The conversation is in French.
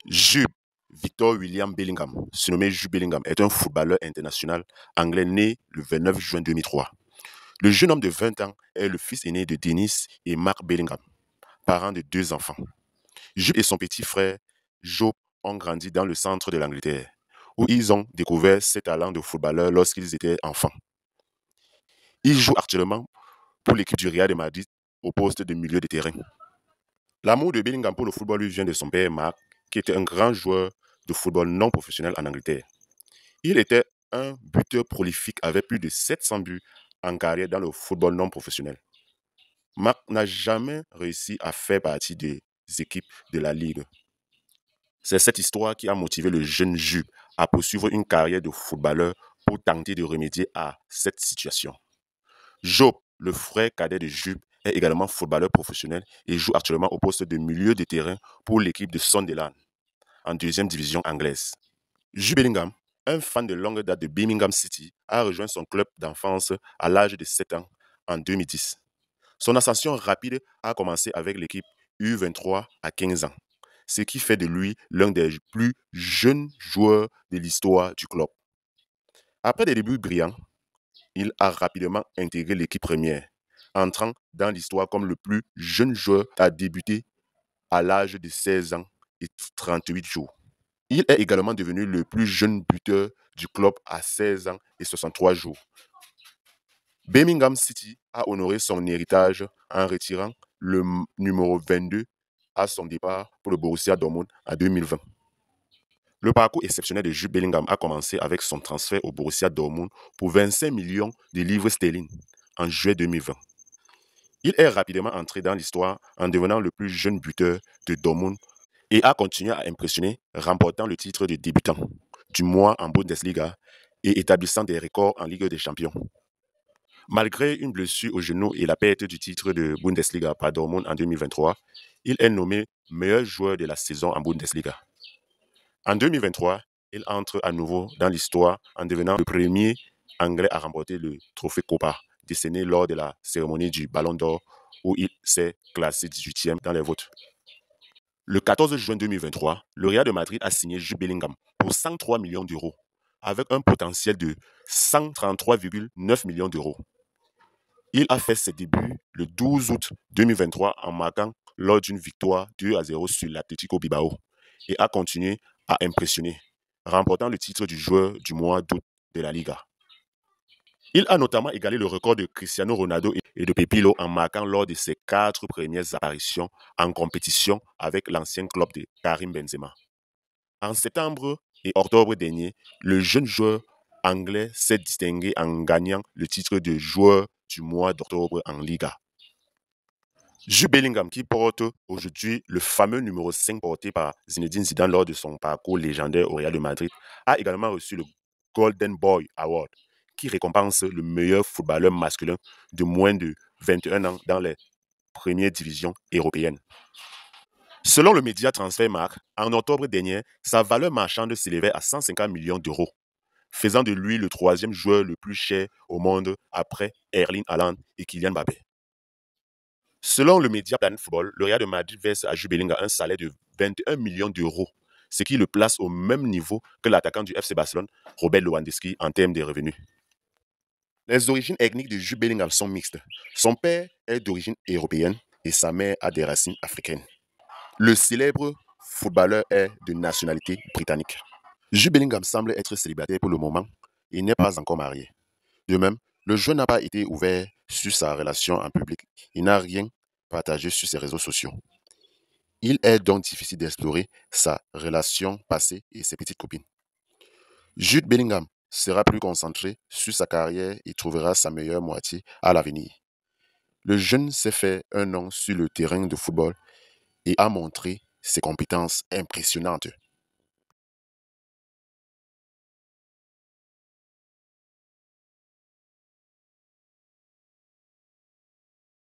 Jude Victor William Bellingham, surnommé Jude Bellingham, est un footballeur international anglais né le 29 juin 2003. Le jeune homme de 20 ans est le fils aîné de Dennis et Mark Bellingham, parents de deux enfants. Jude et son petit frère Joe ont grandi dans le centre de l'Angleterre, où ils ont découvert ses talents de footballeur lorsqu'ils étaient enfants. Ils jouent actuellement pour l'équipe du Real de Madrid au poste de milieu de terrain. L'amour de Bellingham pour le football lui vient de son père Mark, qui était un grand joueur de football non professionnel en Angleterre. Il était un buteur prolifique avec plus de 700 buts en carrière dans le football non professionnel. Mark n'a jamais réussi à faire partie des équipes de la Ligue. C'est cette histoire qui a motivé le jeune Jude à poursuivre une carrière de footballeur pour tenter de remédier à cette situation. Job, le frère cadet de Jude, est également footballeur professionnel et joue actuellement au poste de milieu de terrain pour l'équipe de Sunderland, en deuxième division anglaise. Jude Bellingham, un fan de longue date de Birmingham City, a rejoint son club d'enfance à l'âge de 7 ans en 2010. Son ascension rapide a commencé avec l'équipe U23 à 15 ans, ce qui fait de lui l'un des plus jeunes joueurs de l'histoire du club. Après des débuts brillants, il a rapidement intégré l'équipe première, entrant dans l'histoire comme le plus jeune joueur à débuter à l'âge de 16 ans et 38 jours. Il est également devenu le plus jeune buteur du club à 16 ans et 63 jours. Birmingham City a honoré son héritage en retirant le numéro 22 à son départ pour le Borussia Dortmund en 2020. Le parcours exceptionnel de Jude Bellingham a commencé avec son transfert au Borussia Dortmund pour 25 millions de livres sterling en juillet 2020. Il est rapidement entré dans l'histoire en devenant le plus jeune buteur de Dortmund et a continué à impressionner, remportant le titre de débutant du mois en Bundesliga et établissant des records en Ligue des Champions. Malgré une blessure au genou et la perte du titre de Bundesliga par Dortmund en 2023, il est nommé meilleur joueur de la saison en Bundesliga. En 2023, il entre à nouveau dans l'histoire en devenant le premier Anglais à remporter le trophée Copa, décerné lors de la cérémonie du Ballon d'Or où il s'est classé 18e dans les votes. Le 14 juin 2023, le Real de Madrid a signé Jude Bellingham pour 103 millions d'euros, avec un potentiel de 133,9 millions d'euros. Il a fait ses débuts le 12 août 2023 en marquant lors d'une victoire 2-0 sur l'Atlético Bilbao et a continué à impressionner, remportant le titre du joueur du mois d'août de la Liga. Il a notamment égalé le record de Cristiano Ronaldo et de Pepillo en marquant lors de ses 4 premières apparitions en compétition avec l'ancien club de Karim Benzema. En septembre et octobre dernier, le jeune joueur anglais s'est distingué en gagnant le titre de joueur du mois d'octobre en Liga. Jude Bellingham, qui porte aujourd'hui le fameux numéro 5 porté par Zinedine Zidane lors de son parcours légendaire au Real de Madrid, a également reçu le Golden Boy Award, qui récompense le meilleur footballeur masculin de moins de 21 ans dans les premières divisions européennes. Selon le média Transfermarkt, en octobre dernier, sa valeur marchande s'élevait à 150 millions d'euros, faisant de lui le troisième joueur le plus cher au monde après Erling Haaland et Kylian Mbappé. Selon le média Planet Football, le Real de Madrid verse à Jude Bellingham un salaire de 21 millions d'euros, ce qui le place au même niveau que l'attaquant du FC Barcelone, Robert Lewandowski, en termes de revenus. Les origines ethniques de Jude Bellingham sont mixtes. Son père est d'origine européenne et sa mère a des racines africaines. Le célèbre footballeur est de nationalité britannique. Jude Bellingham semble être célibataire pour le moment et n'est pas encore marié. De même, le joueur n'a pas été ouvert sur sa relation en public. Il n'a rien partagé sur ses réseaux sociaux. Il est donc difficile d'explorer sa relation passée et ses petites copines. Jude Bellingham sera plus concentré sur sa carrière et trouvera sa meilleure moitié à l'avenir. Le jeune s'est fait un nom sur le terrain de football et a montré ses compétences impressionnantes.